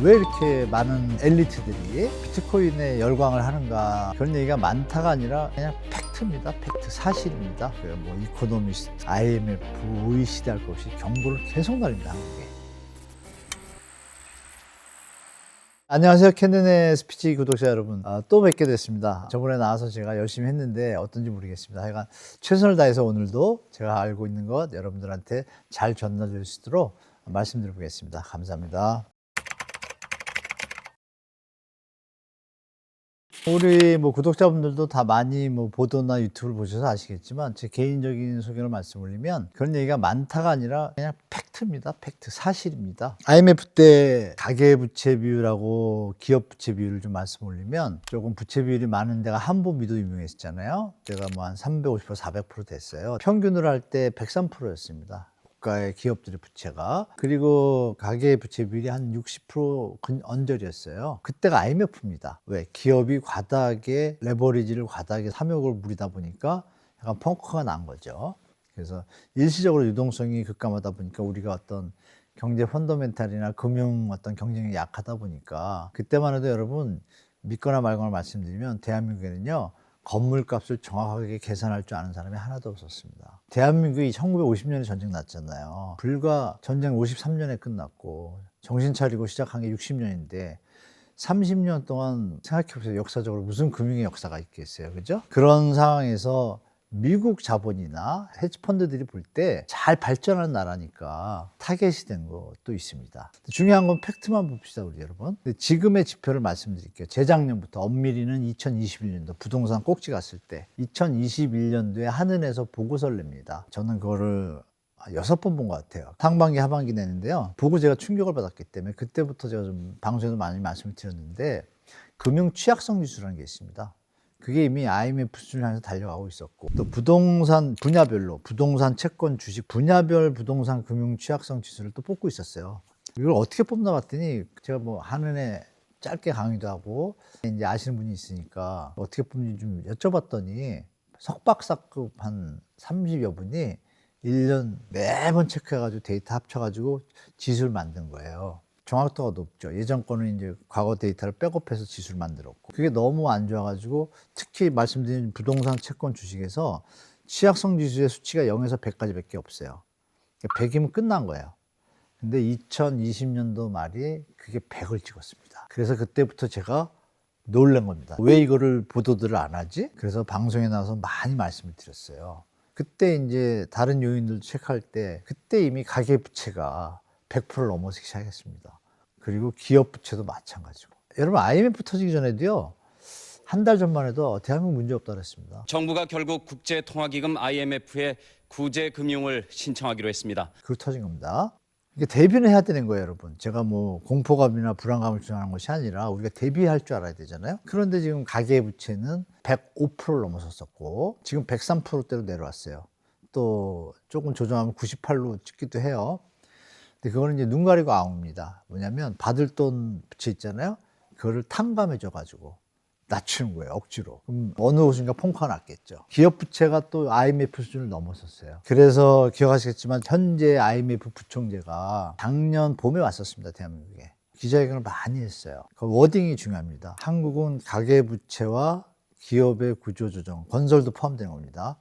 왜 이렇게 많은 엘리트들이 비트코인에 열광을 하는가, 그런 얘기가 많다가 아니라 그냥 팩트입니다. 팩트, 사실입니다. 뭐 이코노미스트, IMF, OECD 할 것 없이 경고를 계속 날립니다, 한국에. 안녕하세요, 캔넨의 스피치 구독자 여러분. 또 뵙게 됐습니다. 저번에 나와서 제가 열심히 했는데 어떤지 모르겠습니다. 하여간 최선을 다해서 오늘도 제가 알고 있는 것 여러분들한테 잘 전달될 수 있도록 말씀드려 보겠습니다. 감사합니다. 우리 구독자분들도 다 많이 보도나 유튜브를 보셔서 아시겠지만, 제 개인적인 소견을 말씀드리면 그런 얘기가 많다가 아니라 그냥 팩트입니다. 팩트, 사실입니다. IMF 때 가계부채 비율하고 기업부채 비율을 좀 말씀드리면, 조금 부채 비율이 많은 데가 한보미도 유명했잖아요. 제가 한 350%, 400% 됐어요. 평균으로 할 때 103%였습니다. 국가의 기업들의 부채가. 그리고 가계 부채 비율이 한 60% 언저리였어요. 그때가 IMF입니다. 왜? 기업이 과다하게 레버리지를 과다하게 탐욕을 부리다 보니까 약간 펑크가 난 거죠. 그래서 일시적으로 유동성이 급감하다 보니까 우리가 어떤 경제 펀더멘탈이나 금융 어떤 경쟁이 약하다 보니까, 그때만 해도 여러분 믿거나 말거나 말씀드리면 대한민국에는요, 건물값을 정확하게 계산할 줄 아는 사람이 하나도 없었습니다. 대한민국이 1950년에 전쟁 났잖아요. 불과 전쟁 53년에 끝났고 정신 차리고 시작한 게 60년인데 30년 동안 생각해보세요. 역사적으로 무슨 금융의 역사가 있겠어요, 그죠? 그런 상황에서 미국 자본이나 헤지펀드들이 볼 때 잘 발전하는 나라니까 타겟이 된 것도 있습니다. 중요한 건 팩트만 봅시다, 우리 여러분. 지금의 지표를 말씀드릴게요. 재작년부터, 엄밀히는 2021년도 부동산 꼭지 갔을 때 2021년도에 한은에서 보고서를 냅니다. 저는 그거를 6번 본 것 같아요. 상반기, 하반기 내는데요. 보고 제가 충격을 받았기 때문에 그때부터 제가 좀 방송에서 많이 말씀을 드렸는데, 금융 취약성 지수라는 게 있습니다. 그게 이미 IMF 수준을 향해서 달려가고 있었고, 또 부동산 분야별로, 부동산, 채권, 주식 분야별 부동산 금융 취약성 지수를 또 뽑고 있었어요. 이걸 어떻게 뽑나 봤더니, 제가 한은에 짧게 강의도 하고 이제 아시는 분이 있으니까 어떻게 뽑는지 좀 여쭤봤더니, 석박사급 한 30여 분이 1년 매번 체크해가지고 데이터 합쳐가지고 지수를 만든 거예요. 정확도가 높죠. 예전 거는 이제 과거 데이터를 백업해서 지수를 만들었고, 그게 너무 안 좋아가지고, 특히 말씀드린 부동산, 채권, 주식에서 취약성 지수의 수치가 0에서 100까지 밖에 없어요. 100이면 끝난 거예요. 근데 2020년도 말에 그게 100을 찍었습니다. 그래서 그때부터 제가 놀란 겁니다. 왜 이거를 보도들을 안 하지? 그래서 방송에 나와서 많이 말씀을 드렸어요. 그때 이제 다른 요인들도 체크할 때, 그때 이미 가계부채가 100%를 넘어서기 시작했습니다. 그리고 기업 부채도 마찬가지고. 여러분, IMF 터지기 전에도요, 한 달 전만 해도 대한민국 문제 없다 그랬습니다. 정부가 결국 국제통화기금 IMF에 구제 금융을 신청하기로 했습니다. 그리고 터진 겁니다. 이게 대비는 해야 되는 거예요, 여러분. 제가 공포감이나 불안감을 주장하는 것이 아니라 우리가 대비할 줄 알아야 되잖아요. 그런데 지금 가계부채는 105%를 넘어섰었고, 지금 103%대로 내려왔어요. 또 조금 조정하면 98로 찍기도 해요. 근데 그거는 이제 눈 가리고 아웅입니다. 뭐냐면 받을 돈 부채 있잖아요. 그거를 탕감해줘가지고 낮추는 거예요, 억지로. 그럼 어느 곳인가 펑크가 났겠죠. 기업 부채가 또 IMF 수준을 넘어섰어요. 그래서 기억하시겠지만 현재 IMF 부총재가 작년 봄에 왔었습니다, 대한민국에. 기자회견을 많이 했어요. 그 워딩이 중요합니다. 한국은 가계부채와 기업의 구조조정, 건설도 포함되는 겁니다.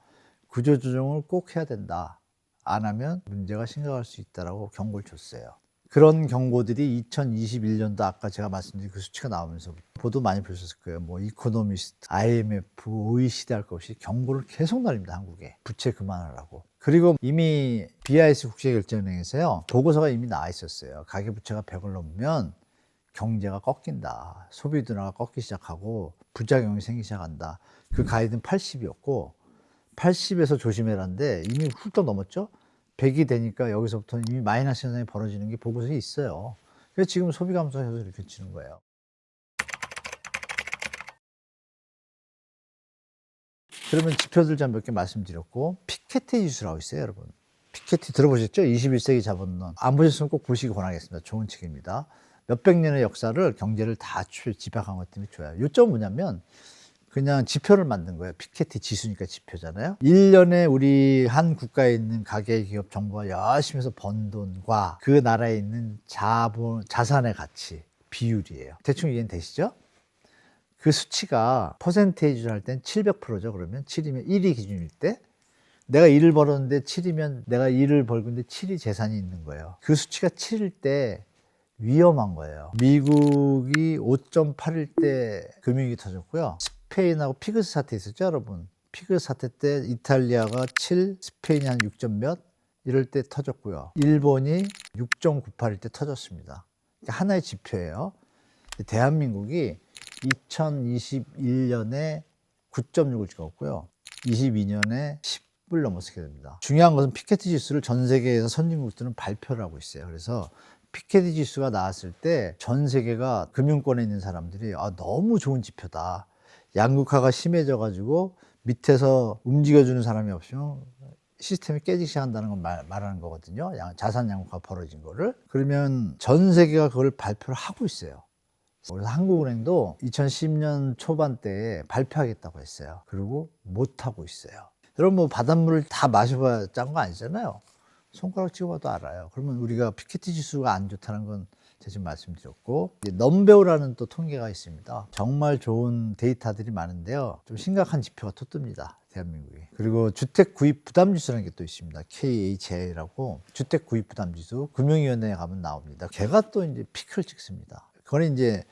구조조정을 꼭 해야 된다. 안 하면 문제가 심각할 수 있다라고 경고를 줬어요. 그런 경고들이 2021년도 아까 제가 말씀드린 그 수치가 나오면서 보도 많이 보셨을 거예요. 이코노미스트, IMF, OECD 할 것 없이 경고를 계속 날립니다, 한국에. 부채 그만하라고. 그리고 이미 BIS 국제결제은행에서요, 보고서가 이미 나와 있었어요. 가계부채가 100을 넘으면 경제가 꺾인다. 소비 둔화가 꺾이기 시작하고 부작용이 생기기 시작한다. 그 가이드는 80이었고, 80에서 조심해라는데 이미 훌쩍 넘었죠. 100이 되니까 여기서부터 이미 마이너스 현상이 벌어지는 게 보고서에 있어요. 그래서 지금 소비 감소해서 이렇게 치는 거예요. 그러면 지표들 좀 몇 개 말씀드렸고, 피케티 지수라고 있어요, 여러분. 피케티 들어보셨죠? 21세기 자본론. 안 보셨으면 꼭 보시기 권하겠습니다. 좋은 책입니다. 몇백 년의 역사를, 경제를 다 집약한 것 때문에 좋아요. 요점은 뭐냐면 그냥 지표를 만든 거예요. 피케티 지수니까 지표잖아요. 1년에 우리 한 국가에 있는 가계 기업 정부가 열심히 해서 번 돈과 그 나라에 있는 자산의 가치, 비율이에요. 대충 이해되시죠? 그 수치가 퍼센테이지로 할 땐 700%죠. 그러면 7이면 1이 기준일 때 내가 1을 벌었는데 7이면 내가 1을 벌고 있는데 7이 재산이 있는 거예요. 그 수치가 7일 때 위험한 거예요. 미국이 5.8일 때 금융위기 터졌고요. 스페인하고 피그스 사태 있었죠, 여러분? 피그스 사태 때 이탈리아가 7, 스페인이 한 6점 몇 이럴 때 터졌고요. 일본이 6.98일 때 터졌습니다. 그러니까 하나의 지표예요. 대한민국이 2021년에 9.6을 찍었고요. 22년에 10을 넘어서게 됩니다. 중요한 것은 피케티 지수를 전 세계에서 선진국들은 발표를 하고 있어요. 그래서 피케티 지수가 나왔을 때 전 세계가 금융권에 있는 사람들이 너무 좋은 지표다. 양극화가 심해져가지고 밑에서 움직여주는 사람이 없으면 시스템이 깨지기 시작한다는 걸 말하는 거거든요. 자산 양극화가 벌어진 거를. 그러면 전 세계가 그걸 발표를 하고 있어요. 그래서 한국은행도 2010년 초반 때에 발표하겠다고 했어요. 그리고 못하고 있어요. 여러분 뭐 바닷물을 다 마셔봐야 짠 거 아니잖아요. 손가락 찍어봐도 알아요. 그러면 우리가 피케티 지수가 안 좋다는 건 제가 지금 말씀드렸고, 넘베오라는 또 통계가 있습니다. 정말 좋은 데이터들이 많은데요. 좀 심각한 지표가 또 뜹니다. 대한민국이. 그리고 주택 구입 부담 지수라는 게 또 있습니다. KHA라고 주택 구입 부담 지수 금융위원회에 가면 나옵니다. 걔가 또 이제 피크를 찍습니다. 그건 이제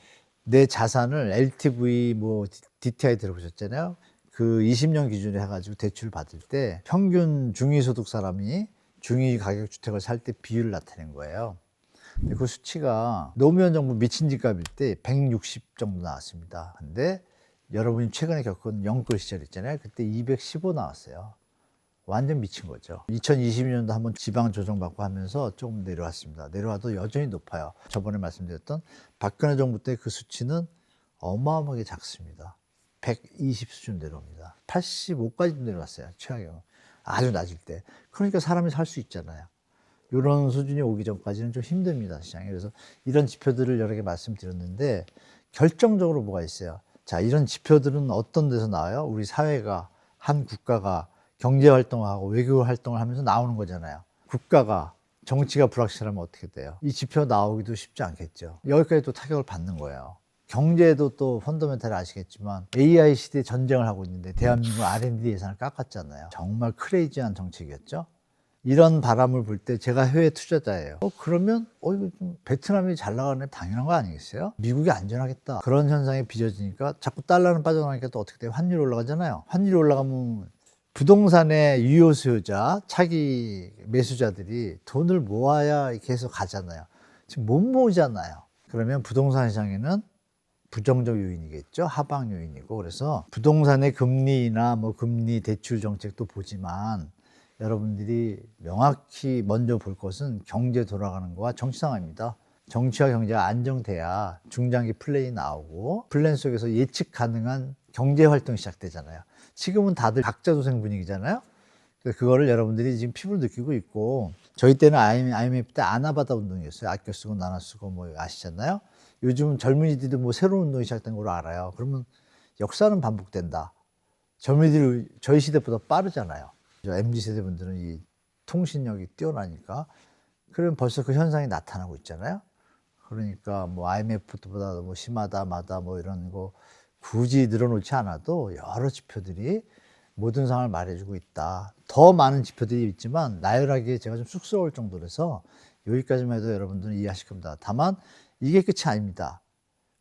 내 자산을 LTV 뭐 DTI 들어보셨잖아요. 그 20년 기준으로 해가지고 대출 받을 때 평균 중위소득 사람이 중위 가격 주택을 살 때 비율을 나타낸 거예요. 근데 그 수치가 노무현 정부 미친 집값일 때 160 정도 나왔습니다. 근데 여러분이 최근에 겪은 영끌 시절 있잖아요. 그때 215 나왔어요. 완전 미친 거죠. 2020년도 한번 지방 조정받고 하면서 조금 내려왔습니다. 내려와도 여전히 높아요. 저번에 말씀드렸던 박근혜 정부 때 그 수치는 어마어마하게 작습니다. 120 수준 내려옵니다. 85까지도 내려왔어요. 최악의 아주 낮을 때. 그러니까 사람이 살 수 있잖아요. 이런 수준이 오기 전까지는 좀 힘듭니다, 시장에. 그래서 이런 지표들을 여러 개 말씀드렸는데 결정적으로 뭐가 있어요? 자, 이런 지표들은 어떤 데서 나와요? 우리 사회가, 한 국가가 경제활동을 하고 외교활동을 하면서 나오는 거잖아요. 국가가, 정치가 불확실하면 어떻게 돼요? 이 지표 나오기도 쉽지 않겠죠. 여기까지 또 타격을 받는 거예요. 경제에도 또 펀더멘탈을 아시겠지만 AI 시대에 전쟁을 하고 있는데 대한민국 R&D 예산을 깎았잖아요. 정말 크레이지한 정책이었죠. 이런 바람을 불 때 제가 해외 투자자예요. 그러면 이거 좀 베트남이 잘 나가는 당연한 거 아니겠어요? 미국이 안전하겠다. 그런 현상이 빚어지니까 자꾸 달러는 빠져나가니까 또 어떻게 돼요? 환율이 올라가잖아요. 환율이 올라가면 부동산의 유효 수요자, 차기 매수자들이 돈을 모아야 계속 가잖아요. 지금 못 모으잖아요. 그러면 부동산 시장에는 부정적 요인이겠죠. 하방 요인이고. 그래서 부동산의 금리나 뭐 금리 대출 정책도 보지만 여러분들이 명확히 먼저 볼 것은 경제 돌아가는 거와 정치 상황입니다. 정치와 경제가 안정돼야 중장기 플랜이 나오고 플랜 속에서 예측 가능한 경제 활동이 시작되잖아요. 지금은 다들 각자 도생 분위기잖아요. 그거를 여러분들이 지금 피부로 느끼고 있고, 저희 때는 IMF 때 아나바다 운동이었어요. 아껴 쓰고 나눠 쓰고 뭐 아시잖아요. 요즘 젊은이들도 뭐 새로운 운동이 시작된 걸로 알아요. 그러면 역사는 반복된다. 젊은이들이 저희 시대보다 빠르잖아요. MZ세대 분들은 이 통신력이 뛰어나니까. 그러면 벌써 그 현상이 나타나고 있잖아요. 그러니까 뭐 IMF보다 뭐 심하다, 마다 뭐 이런 거 굳이 늘어놓지 않아도 여러 지표들이 모든 상황을 말해주고 있다. 더 많은 지표들이 있지만 나열하기에 제가 좀 쑥스러울 정도라서 여기까지만 해도 여러분들은 이해하실 겁니다. 다만 이게 끝이 아닙니다.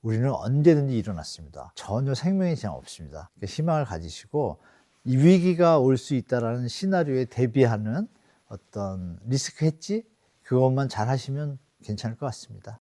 우리는 언제든지 일어났습니다. 전혀 생명의 제한 없습니다. 희망을 가지시고 이 위기가 올 수 있다는 시나리오에 대비하는 어떤 리스크 헤지, 그것만 잘 하시면 괜찮을 것 같습니다.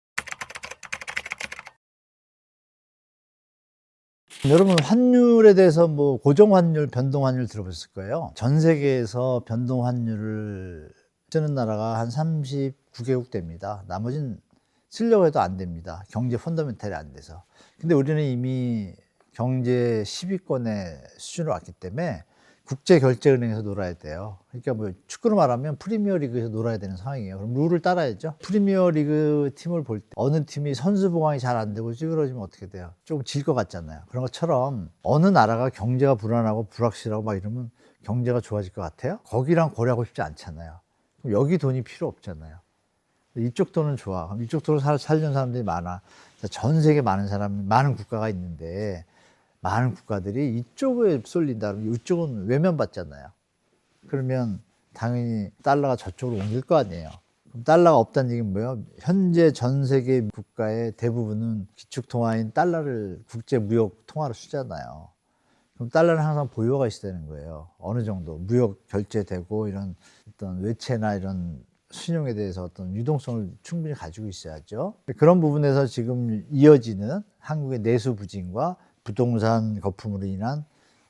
여러분 환율에 대해서 뭐 고정환율, 변동환율 들어보셨을 거예요. 전 세계에서 변동환율을 쓰는 나라가 한 39개국 됩니다. 나머지는 쓰려고 해도 안 됩니다. 경제 펀더멘탈이 안 돼서. 근데 우리는 이미 경제 10위권의 수준으로 왔기 때문에 국제결제은행에서 놀아야 돼요. 그러니까 뭐 축구로 말하면 프리미어리그에서 놀아야 되는 상황이에요. 그럼 룰을 따라야죠. 프리미어리그 팀을 볼 때 어느 팀이 선수 보강이 잘 안 되고 찌그러지면 어떻게 돼요? 조금 질 것 같잖아요. 그런 것처럼 어느 나라가 경제가 불안하고 불확실하고 막 이러면 경제가 좋아질 것 같아요? 거기랑 고려하고 싶지 않잖아요. 그럼 여기 돈이 필요 없잖아요. 이쪽 돈은 좋아. 그럼 이쪽 돈을 살려는 사람들이 많아. 전 세계 많은 국가가 있는데 많은 국가들이 이쪽에 쏠린다 그러면 이쪽은 외면받잖아요. 그러면 당연히 달러가 저쪽으로 옮길 거 아니에요. 그럼 달러가 없다는 얘기는 뭐예요? 현재 전 세계 국가의 대부분은 기축통화인 달러를 국제무역통화로 쓰잖아요. 그럼 달러는 항상 보유가 있어야 되는 거예요. 어느 정도 무역 결제되고 이런 어떤 외채나 이런 신용에 대해서 어떤 유동성을 충분히 가지고 있어야죠. 그런 부분에서 지금 이어지는 한국의 내수 부진과 부동산 거품으로 인한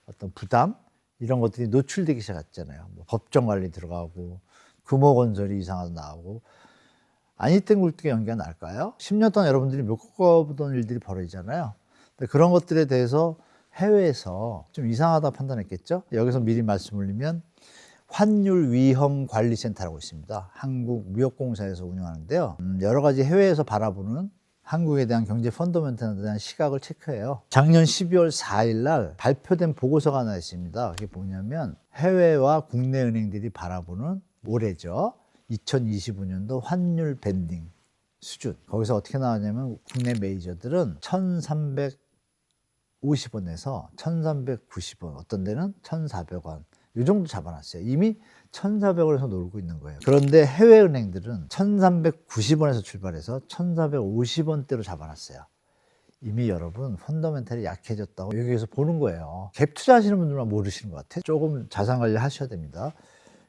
어떤 부담 이런 것들이 노출되기 시작했잖아요. 뭐 법정 관리 들어가고 금호건설이 이상하게 나오고 아니 땐 굴뚝에 연기가 날까요? 10년 동안 여러분들이 못 겪어보던 일들이 벌어지잖아요. 근데 그런 것들에 대해서 해외에서 좀 이상하다 판단했겠죠. 여기서 미리 말씀 올리면 환율위험관리센터라고 있습니다. 한국무역공사에서 운영하는데요. 여러 가지 해외에서 바라보는 한국에 대한 경제 펀더멘털에 대한 시각을 체크해요. 작년 12월 4일 날 발표된 보고서가 하나 있습니다. 그게 뭐냐면 해외와 국내 은행들이 바라보는 올해죠. 2025년도 환율 밴딩 수준. 거기서 어떻게 나왔냐면 국내 메이저들은 1,350원에서 1,390원, 어떤 데는 1,400원. 이 정도 잡아놨어요. 이미 1,400원에서 놀고 있는 거예요. 그런데 해외 은행들은 1,390원에서 출발해서 1,450원대로 잡아놨어요. 이미 여러분 펀더멘탈이 약해졌다고 여기에서 보는 거예요. 갭 투자하시는 분들만 모르시는 것 같아요. 조금 자산 관리 하셔야 됩니다.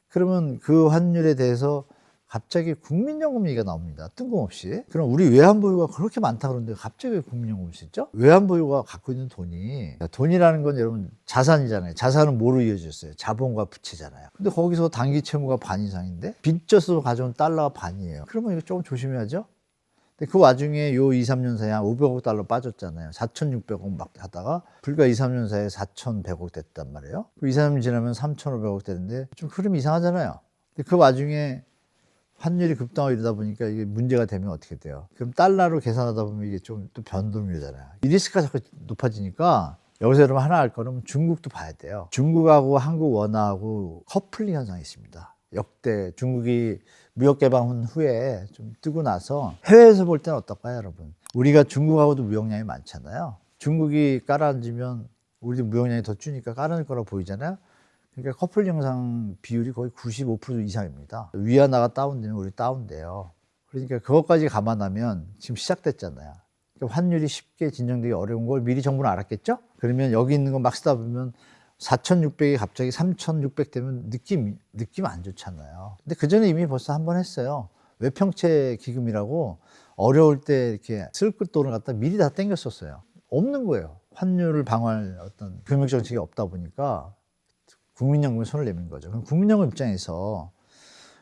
그러면 그 환율에 대해서 갑자기 국민연금 얘기가 나옵니다. 뜬금없이. 그럼 우리 외환보유가 그렇게 많다 그러는데 갑자기 왜 국민연금을 쓰죠? 외환보유가 갖고 있는 돈이라는 건 여러분 자산이잖아요. 자산은 뭐로 이어졌어요? 자본과 부채잖아요. 근데 거기서 단기 채무가 반 이상인데 빚져서 가져온 달러가 반이에요. 그러면 이거 조금 조심해야죠. 근데 그 와중에 요 2, 3년 사이에 한 500억 달러 빠졌잖아요. 4,600억 막 하다가 불과 2, 3년 사이에 4,100억 됐단 말이에요. 그 2, 3년 지나면 3,500억 되는데 좀 흐름이 이상하잖아요. 근데 그 와중에 환율이 급등하고 이러다 보니까 이게 문제가 되면 어떻게 돼요? 그럼 달러로 계산하다 보면 이게 좀 또 변동이 되잖아요. 이 리스크가 자꾸 높아지니까 여기서 여러분 하나 알 거는 중국도 봐야 돼요. 중국하고 한국 원화하고 커플링 현상이 있습니다. 역대 중국이 무역 개방 후에 좀 뜨고 나서 해외에서 볼 때는 어떨까요, 여러분? 우리가 중국하고도 무역량이 많잖아요. 중국이 깔아앉으면 우리도 무역량이 더 주니까 깔아낼 거라고 보이잖아요. 그러니까 커플 영상 비율이 거의 95% 이상입니다. 위안화가 다운되면 우리 다운돼요. 그러니까 그것까지 감안하면 지금 시작됐잖아요. 그러니까 환율이 쉽게 진정되기 어려운 걸 미리 정부는 알았겠죠? 그러면 여기 있는 거 막 쓰다 보면 4,600이 갑자기 3,600 되면 느낌 안 좋잖아요. 근데 그 전에 이미 벌써 한 번 했어요. 외평채 기금이라고 어려울 때 이렇게 쓸 돈을 갖다 미리 다 땡겼었어요. 없는 거예요. 환율을 방어할 어떤 금융 정책이 없다 보니까 국민연금에 손을 내민 거죠. 그럼 국민연금 입장에서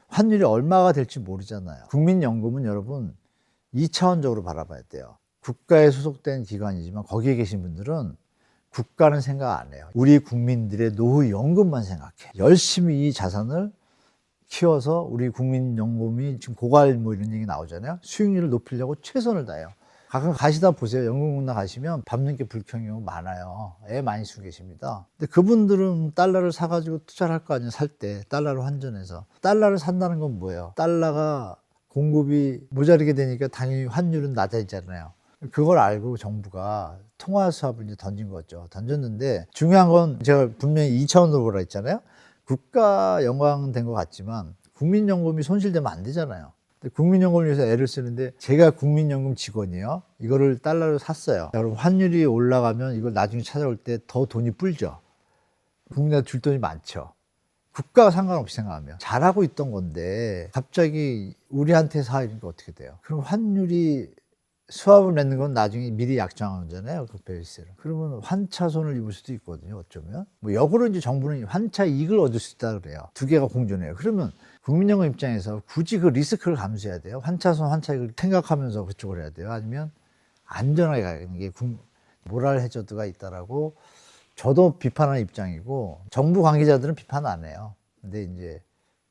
환율이 얼마가 될지 모르잖아요. 국민연금은 여러분 2차원적으로 바라봐야 돼요. 국가에 소속된 기관이지만 거기에 계신 분들은 국가는 생각 안 해요. 우리 국민들의 노후연금만 생각해. 열심히 이 자산을 키워서 우리 국민연금이 지금 고갈 뭐 이런 얘기 나오잖아요. 수익률을 높이려고 최선을 다해요. 가끔 가시다 보세요. 연금공단 가시면 밟는 게 불평이 많아요. 애 많이 쓰고 계십니다. 근데 그분들은 달러를 사가지고 투자를 할 거 아니에요. 살 때 달러로 환전해서. 달러를 산다는 건 뭐예요? 달러가 공급이 모자르게 되니까 당연히 환율은 낮아지잖아요. 그걸 알고 정부가 통화 수합을 이제 던진 거죠. 던졌는데 중요한 건 제가 분명히 2차원으로 보라 했잖아요. 국가 영광된 것 같지만 국민연금이 손실되면 안 되잖아요. 국민연금을 위해서 애를 쓰는데 제가 국민연금 직원이에요. 이거를 달러로 샀어요. 여러분 환율이 올라가면 이걸 나중에 찾아올 때 더 돈이 불죠. 국민한테 줄 돈이 많죠. 국가가 상관없이 생각하면 잘하고 있던 건데 갑자기 우리한테 사니까 어떻게 돼요? 그럼 환율이 수합을 맺는 건 나중에 미리 약정한 거잖아요. 그 베이스를. 그러면 환차손을 입을 수도 있거든요. 어쩌면. 뭐 역으로 이제 정부는 환차 이익을 얻을 수 있다 그래요. 두 개가 공존해요. 그러면 국민연금 입장에서 굳이 그 리스크를 감수해야 돼요. 환차손, 환차익을 생각하면서 그쪽을 해야 돼요. 아니면 안전하게 가는 게 모랄 해저드가 있다라고 저도 비판하는 입장이고 정부 관계자들은 비판 안 해요. 근데 이제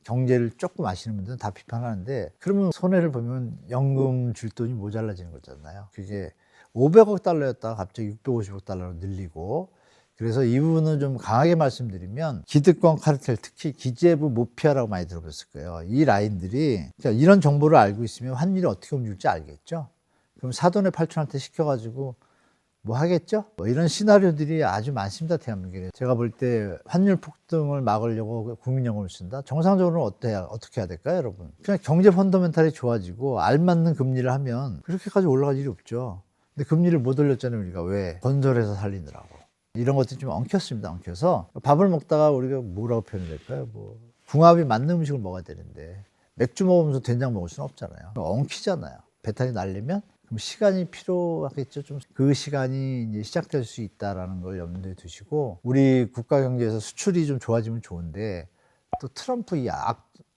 경제를 조금 아시는 분들은 다 비판하는데 그러면 손해를 보면 연금 줄 돈이 모자라지는 거잖아요. 그게 500억 달러였다가 갑자기 650억 달러로 늘리고 그래서 이 부분은 좀 강하게 말씀드리면 기득권 카르텔 특히 기재부 모피아라고 많이 들어보셨을 거예요. 이 라인들이 그러니까 이런 정보를 알고 있으면 환율이 어떻게 움직일지 알겠죠. 그럼 사돈의 팔촌한테 시켜가지고 뭐 하겠죠? 뭐 이런 시나리오들이 아주 많습니다, 대한민국에. 제가 볼 때 환율 폭등을 막으려고 국민연금을 쓴다? 정상적으로는 어떻게 해야 될까요, 여러분? 그냥 경제 펀더멘탈이 좋아지고 알맞는 금리를 하면 그렇게까지 올라갈 일이 없죠. 근데 금리를 못 올렸잖아요, 우리가. 왜? 건설해서 살리느라고. 이런 것들이 좀 엉켰습니다, 엉켜서. 밥을 먹다가 우리가 뭐라고 표현해야 될까요? 뭐 궁합이 맞는 음식을 먹어야 되는데 맥주 먹으면서 된장 먹을 수는 없잖아요. 엉키잖아요. 배탈이 날리면 그럼 시간이 필요하겠죠. 좀 그 시간이 이제 시작될 수 있다라는 걸 염두에 두시고, 우리 국가 경제에서 수출이 좀 좋아지면 좋은데 또 트럼프 이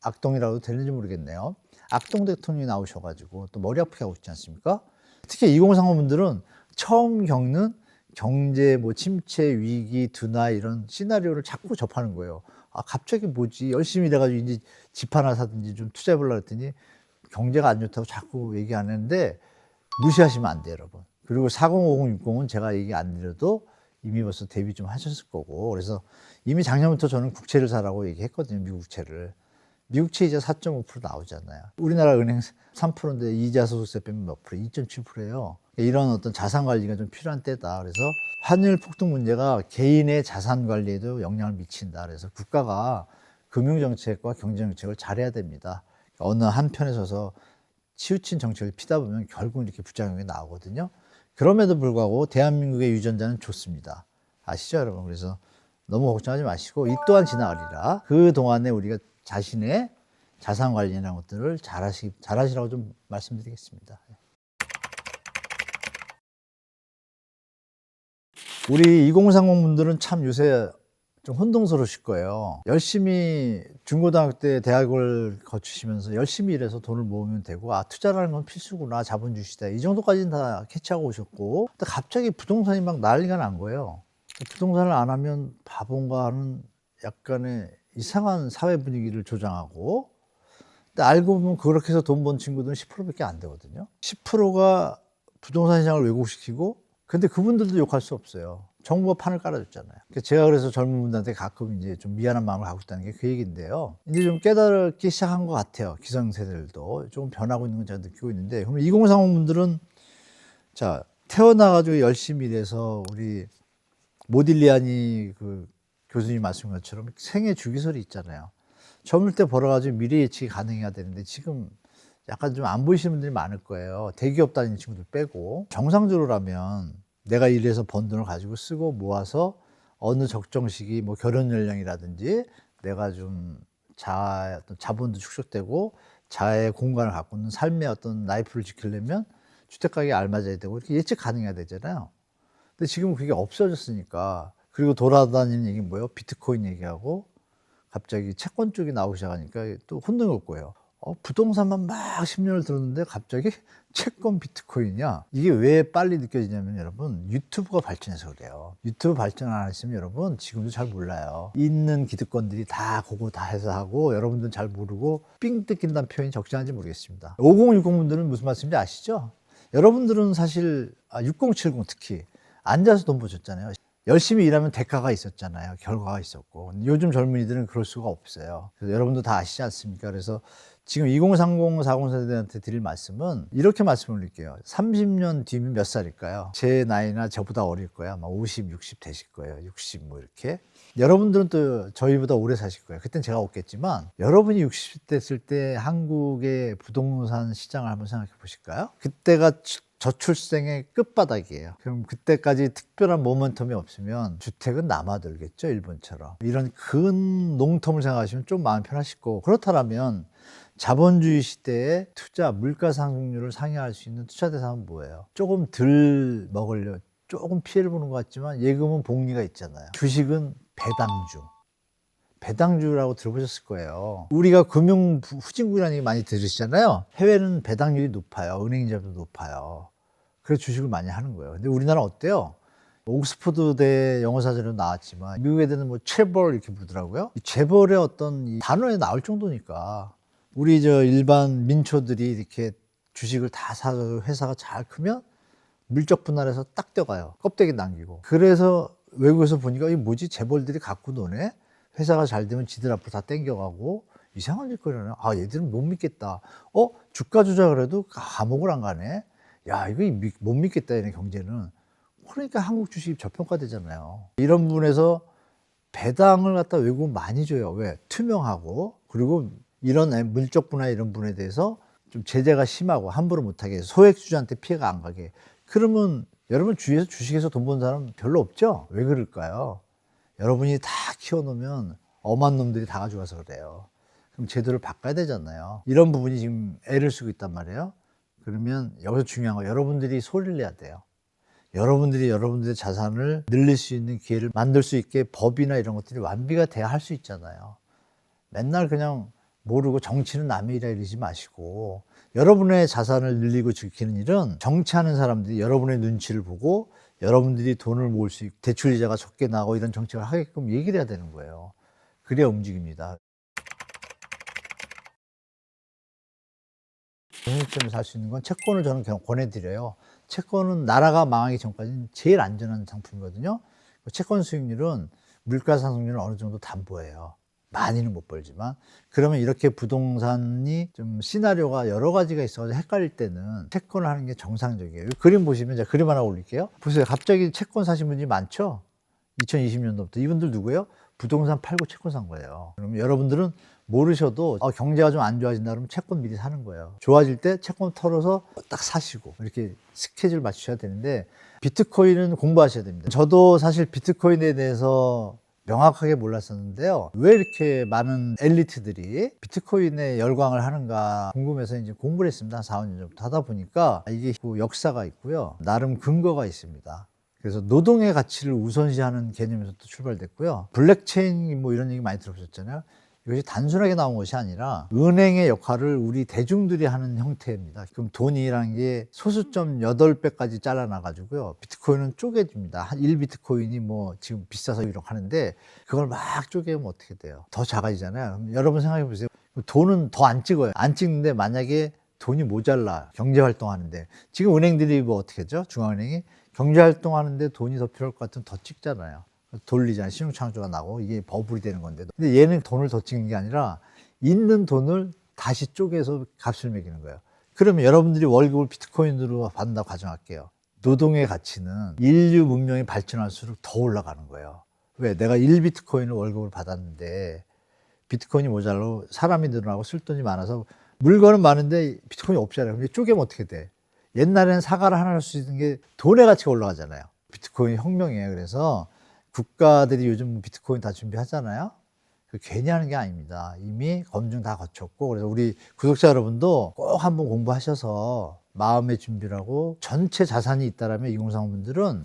악동이라도 되는지 모르겠네요. 악동 대통령이 나오셔가지고 또 머리 아프게 하고 있지 않습니까? 특히 2030분들은 처음 겪는 경제 뭐 침체, 위기, 둔화 이런 시나리오를 자꾸 접하는 거예요. 아, 갑자기 뭐지? 열심히 일해가지고 이제 집 하나 사든지 좀 투자해보려고 했더니 경제가 안 좋다고 자꾸 얘기 안 했는데 무시하시면 안 돼요, 여러분. 그리고 4050, 60은 제가 얘기 안 드려도 이미 벌써 대비 좀 하셨을 거고, 그래서 이미 작년부터 저는 국채를 사라고 얘기했거든요, 미국 국채를. 미국채 이자 4.5% 나오잖아요. 우리나라 은행 3%인데 이자 소득세 빼면 몇 프로? 2.7%예요. 이런 어떤 자산 관리가 좀 필요한 때다. 그래서 환율 폭등 문제가 개인의 자산 관리에도 영향을 미친다. 그래서 국가가 금융정책과 경제정책을 잘해야 됩니다. 어느 한편에 서서 치우친 정책을 피다 보면 결국 이렇게 부작용이 나오거든요. 그럼에도 불구하고 대한민국의 유전자는 좋습니다. 아시죠, 여러분? 그래서 너무 걱정하지 마시고 이 또한 지나가리라. 그 동안에 우리가 자신의 자산 관리라는 것들을 잘하시라고 좀 말씀드리겠습니다. 우리 2030 분들은 참 요새 좀 혼동스러우실 거예요. 열심히 중고등학교 때 대학을 거치시면서 열심히 일해서 돈을 모으면 되고, 아, 투자라는 건 필수구나, 자본주의 시대, 이 정도까지는 다 캐치하고 오셨고, 근데 갑자기 부동산이 막 난리가 난 거예요. 부동산을 안 하면 바본가 하는 약간의 이상한 사회 분위기를 조장하고, 근데 알고 보면 그렇게 해서 돈 번 친구들은 10%밖에 안 되거든요. 10%가 부동산 시장을 왜곡시키고, 근데 그분들도 욕할 수 없어요. 정부가 판을 깔아줬잖아요. 제가 그래서 젊은 분들한테 가끔 이제 좀 미안한 마음을 갖고 있다는 게 그 얘기인데요. 이제 좀 깨닫기 시작한 것 같아요. 기성세대들도 조금 변하고 있는 건 제가 느끼고 있는데, 그럼 2030 분들은 자, 태어나가지고 열심히 일해서 우리 모딜리아니 그 교수님 말씀한 것처럼 생애 주기설이 있잖아요. 젊을 때 벌어가지고 미래 예측이 가능해야 되는데 지금 약간 좀 안 보이시는 분들이 많을 거예요. 대기업 다니는 친구들 빼고. 정상적으로라면 내가 일해서 번 돈을 가지고 쓰고 모아서 어느 적정 시기, 뭐 결혼 연령이라든지 내가 좀 자본도 축적되고 자의 공간을 갖고 있는 삶의 어떤 라이프를 지키려면 주택가격에 알맞아야 되고 이렇게 예측 가능해야 되잖아요. 근데 지금 그게 없어졌으니까. 그리고 돌아다니는 얘기 뭐예요? 비트코인 얘기하고 갑자기 채권 쪽이 나오기 시작하니까 또 혼동이 올 거예요. 부동산만 막 10년을 들었는데 갑자기 채권 비트코인이야. 이게 왜 빨리 느껴지냐면 여러분, 유튜브가 발전해서 그래요. 유튜브 발전 안 했으면 여러분 지금도 잘 몰라요. 있는 기득권들이 다 그거 다 해서 하고 여러분들은 잘 모르고 삥 뜯긴다는 표현이 적절한지 모르겠습니다. 5060 분들은 무슨 말씀인지 아시죠? 여러분들은 사실 6070 특히 앉아서 돈 버셨잖아요. 열심히 일하면 대가가 있었잖아요. 결과가 있었고. 요즘 젊은이들은 그럴 수가 없어요. 그래서 여러분도 다 아시지 않습니까? 그래서 지금 2030, 40 세대한테 드릴 말씀은 이렇게 말씀을 드릴게요. 30년 뒤면 몇 살일까요? 제 나이나 저보다 어릴 거야. 아마 50, 60 되실 거예요. 60 뭐 이렇게. 여러분들은 또 저희보다 오래 사실 거예요. 그땐 제가 없겠지만 여러분이 60 됐을 때 한국의 부동산 시장을 한번 생각해 보실까요? 그때가 저출생의 끝바닥이에요. 그럼 그때까지 특별한 모멘텀이 없으면 주택은 남아들겠죠, 일본처럼. 이런 근 롱텀을 생각하시면 좀 마음 편하실 거고, 그렇다면 자본주의 시대에 투자, 물가 상승률을 상회할 수 있는 투자 대상은 뭐예요? 조금 덜 먹으려 조금 피해를 보는 것 같지만 예금은 복리가 있잖아요. 주식은 배당주. 배당주라고 들어보셨을 거예요. 우리가 금융 후진국이라는 얘기 많이 들으시잖아요. 해외는 배당률이 높아요. 은행이자도 높아요. 그래서 주식을 많이 하는 거예요. 근데 우리나라 어때요? 옥스퍼드대 영어사전으로 나왔지만 미국 애들은 뭐 재벌 이렇게 부르더라고요. 이 재벌의 어떤 이 단어에 나올 정도니까 우리 저 일반 민초들이 이렇게 주식을 다 사서 회사가 잘 크면 물적 분할해서 딱 떼가요. 껍데기 남기고. 그래서 외국에서 보니까 이게 뭐지? 재벌들이 갖고 노네? 회사가 잘 되면 지들 앞으로 다 땡겨가고 이상한 짓거리네. 아, 얘들은 못 믿겠다. 주가 조작을 해도 감옥을 안 가네. 야, 이거 못 믿겠다, 얘네 경제는. 그러니까 한국 주식이 저평가되잖아요. 이런 부분에서 배당을 갖다 외국은 많이 줘요. 왜? 투명하고, 그리고 이런 물적 분야 이런 부분에 대해서 좀 제재가 심하고 함부로 못하게 소액주주한테 피해가 안 가게. 그러면 여러분 주위에서 주식에서 돈 버는 사람 별로 없죠? 왜 그럴까요? 여러분이 다 키워놓으면 엄한 놈들이 다 가져가서 그래요. 그럼 제도를 바꿔야 되잖아요. 이런 부분이 지금 애를 쓰고 있단 말이에요. 그러면 여기서 중요한 거 여러분들이 소리를 내야 돼요. 여러분들이 여러분들의 자산을 늘릴 수 있는 기회를 만들 수 있게 법이나 이런 것들이 완비가 돼야 할 수 있잖아요. 맨날 그냥 모르고 정치는 남의 일이라 이러지 마시고 여러분의 자산을 늘리고 지키는 일은 정치하는 사람들이 여러분의 눈치를 보고 여러분들이 돈을 모을 수 있고 대출 이자가 적게 나고 이런 정책을 하게끔 얘기를 해야 되는 거예요. 그래야 움직입니다. 편의점에서 살 수 있는 건 채권을 저는 그냥 권해드려요. 채권은 나라가 망하기 전까지는 제일 안전한 상품이거든요. 채권 수익률은 물가 상승률은 어느 정도 담보예요. 많이는 못 벌지만. 그러면 이렇게 부동산이 좀 시나리오가 여러 가지가 있어서 헷갈릴 때는 채권을 하는 게 정상적이에요. 그림 보시면 제가 그림 하나 올릴게요. 보세요. 갑자기 채권 사신 분이 많죠? 2020년도부터. 이분들 누구예요? 부동산 팔고 채권 산 거예요. 그러면 여러분들은 모르셔도 경제가 좀 안 좋아진다 그러면 채권 미리 사는 거예요. 좋아질 때 채권 털어서 딱 사시고 이렇게 스케줄 맞추셔야 되는데 비트코인은 공부하셔야 됩니다. 저도 사실 비트코인에 대해서 명확하게 몰랐었는데요. 왜 이렇게 많은 엘리트들이 비트코인에 열광을 하는가 궁금해서 이제 공부를 했습니다. 4, 5년 전부터 하다 보니까 이게 역사가 있고요. 나름 근거가 있습니다. 그래서 노동의 가치를 우선시하는 개념에서 또 출발됐고요. 블랙체인 뭐 이런 얘기 많이 들어보셨잖아요. 이것이 단순하게 나온 것이 아니라 은행의 역할을 우리 대중들이 하는 형태입니다. 그럼 돈이라는 게 소수점 8배까지 잘라놔가지고요. 비트코인은 쪼개집니다. 한 1비트코인이 뭐 지금 비싸서 이렇게 하는데 그걸 막 쪼개면 어떻게 돼요? 더 작아지잖아요. 그럼 여러분 생각해 보세요. 돈은 더 안 찍어요. 안 찍는데 만약에 돈이 모자라 경제활동하는데 지금 은행들이 뭐 어떻게 하죠? 중앙은행이 경제활동하는데 돈이 더 필요할 것 같으면 더 찍잖아요. 돌리잖아요. 신용창조가 나고 이게 버블이 되는 건데. 근데 얘는 돈을 더 찍는 게 아니라 있는 돈을 다시 쪼개서 값을 매기는 거예요. 그러면 여러분들이 월급을 비트코인으로 받는다고 가정할게요. 노동의 가치는 인류 문명이 발전할수록 더 올라가는 거예요. 왜? 내가 1비트코인을 월급을 받았는데 비트코인이 모자라고 사람이 늘어나고 쓸 돈이 많아서 물건은 많은데 비트코인이 없잖아요. 근데 쪼개면 어떻게 돼? 옛날에는 사과를 하나 할 수 있는 게 돈의 가치가 올라가잖아요. 비트코인 혁명이에요. 그래서 국가들이 요즘 비트코인 다 준비하잖아요. 괜히 하는 게 아닙니다. 이미 검증 다 거쳤고, 그래서 우리 구독자 여러분도 꼭 한번 공부하셔서 마음의 준비를 하고 전체 자산이 있다라면 2030분들은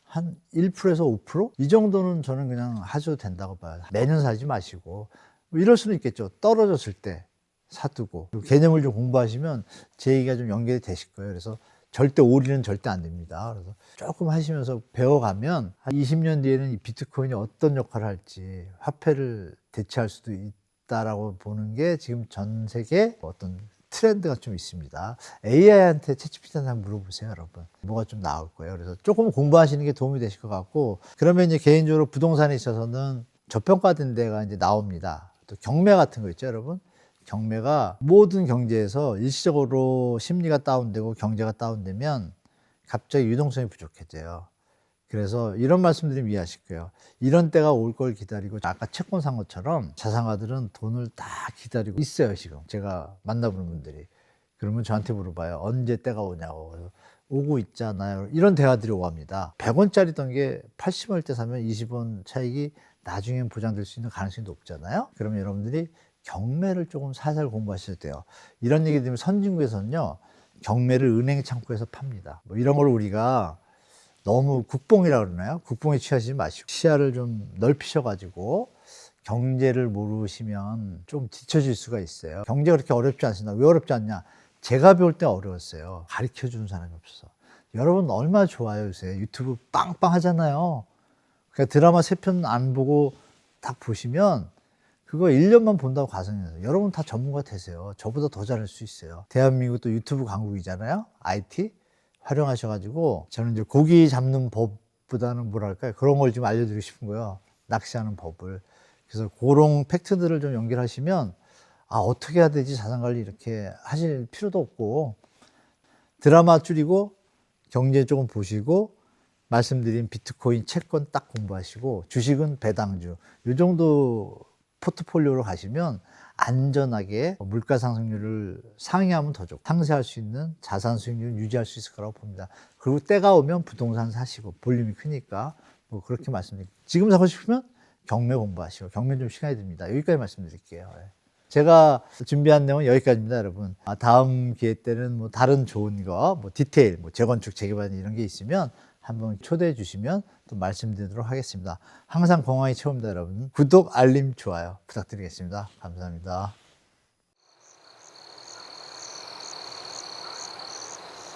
한 1%에서 5%? 이 정도는 저는 그냥 하셔도 된다고 봐요. 매년 사지 마시고. 뭐 이럴 수는 있겠죠. 떨어졌을 때 사두고. 개념을 좀 공부하시면 제 얘기가 좀 연결이 되실 거예요. 그래서 절대 올인은 절대 안 됩니다. 그래서 조금 하시면서 배워가면 한 20년 뒤에는 이 비트코인이 어떤 역할을 할지 화폐를 대체할 수도 있다라고 보는 게 지금 전 세계 어떤 트렌드가 좀 있습니다. AI한테 챗GPT한테 한번 물어보세요, 여러분. 뭐가 좀 나올 거예요. 그래서 조금 공부하시는 게 도움이 되실 것 같고, 그러면 이제 개인적으로 부동산에 있어서는 저평가된 데가 이제 나옵니다. 또 경매 같은 거 있죠, 여러분. 경매가 모든 경제에서 일시적으로 심리가 다운되고 경제가 다운되면 갑자기 유동성이 부족해져요. 그래서 이런 말씀드리면 이해하실 거예요. 이런 때가 올 걸 기다리고 아까 채권 산 것처럼 자산가들은 돈을 다 기다리고 있어요. 지금 제가 만나보는 분들이. 그러면 저한테 물어봐요. 언제 때가 오냐고. 그래서 오고 있잖아요. 이런 대화들이 오갑니다. 100원짜리던 게 80원일 때 사면 20원 차익이 나중엔 보장될 수 있는 가능성이 높잖아요. 그러면 여러분들이 경매를 조금 살살 공부하셔야 돼요. 이런 얘기 들으면 선진국에서는요, 경매를 은행 창구에서 팝니다. 뭐 이런 걸 우리가 너무 국뽕이라 그러나요? 국뽕에 취하지 마시고 시야를 좀 넓히셔가지고 경제를 모르시면 좀 뒤처질 수가 있어요. 경제가 그렇게 어렵지 않습니다. 왜 어렵지 않냐? 제가 배울 때 어려웠어요. 가르쳐주는 사람이 없어서. 여러분 얼마나 좋아요 요새. 유튜브 빵빵 하잖아요. 그러니까 드라마 3편 안 보고 딱 보시면 그거 1년만 본다고 가정해요. 여러분 다 전문가 되세요. 저보다 더 잘할 수 있어요. 대한민국도 유튜브 강국이잖아요. IT 활용하셔가지고 저는 이제 고기 잡는 법보다는 뭐랄까요. 그런 걸 좀 알려드리고 싶은 거예요. 낚시하는 법을. 그래서 그런 팩트들을 좀 연결하시면 어떻게 해야 되지 자산관리 이렇게 하실 필요도 없고 드라마 줄이고 경제 조금 보시고 말씀드린 비트코인 채권 딱 공부하시고 주식은 배당주 이 정도 포트폴리오로 가시면 안전하게 물가 상승률을 상회하면 더 좋고 상쇄할 수 있는 자산 수익률을 유지할 수 있을 거라고 봅니다. 그리고 때가 오면 부동산 사시고 볼륨이 크니까 뭐 그렇게 말씀드립니다. 지금 사고 싶으면 경매 공부하시고 경매 좀 시간이 듭니다. 여기까지 말씀드릴게요. 제가 준비한 내용은 여기까지입니다, 여러분. 다음 기회 때는 뭐 다른 좋은 거, 뭐 디테일, 뭐 재건축, 재개발 이런 게 있으면 한번 초대해 주시면 또 말씀드리도록 하겠습니다. 항상 건강히 채웁니다, 여러분. 구독, 알림, 좋아요 부탁드리겠습니다. 감사합니다.